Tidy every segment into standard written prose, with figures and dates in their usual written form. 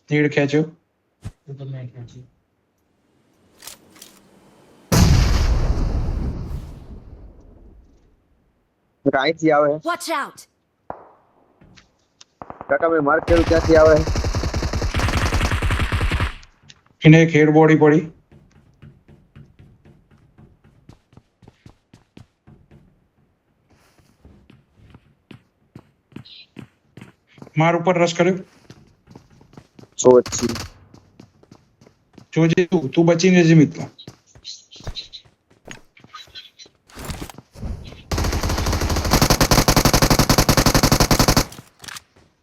Need ખેંચ્યો. તો મેં ખેંચી. અહીંથી આવે છે. Watch out! કાકા મેં માર્ક કર્યું ક્યાંથી આવે છે? એને એક હેડ બોડી પડી. માર ઉપર રસ કર્યો. સો પછી જોજે તું બચીને જજે મિત્ર.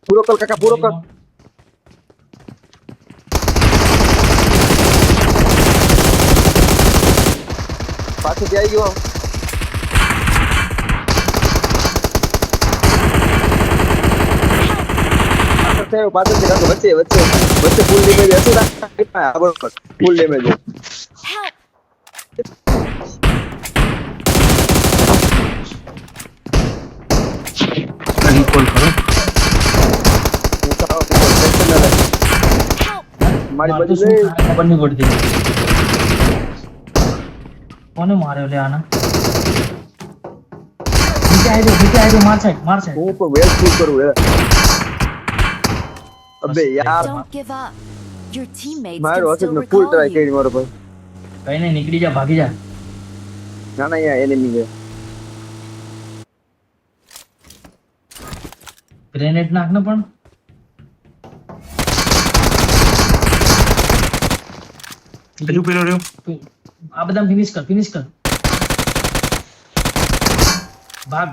પૂરો કર કાકા, પૂરો કર. પાછળથી આવી ગયો. પાછળથી કાકા વચ્ચે ફૂલ ડેમેજ હતું. ફૂલ ડેમેજ. Help! રિકોલ કરો. મારી મારે તો બાજુ શું થાય ખબર નહીં પડતી. કોને માર્યો લે આના? નીચે આવી જાઓ, માર સાઈડ. હું પણ વેલ ફૂલ કરું હે. અબે યાર Don't give up. Your teammates મારો can હશે still ને ફૂલ recall ટ્રાય you. કરી મારો ભાઈ. કઈ નહીં, નીકળી જા, ભાગી જા. ના અહીંયા એનિમી છે. ગ્રેનેડ નાખ ને પણ. હજુ પેલો રહ્યો. આ બધા ફિનિશ કર. ભાગ.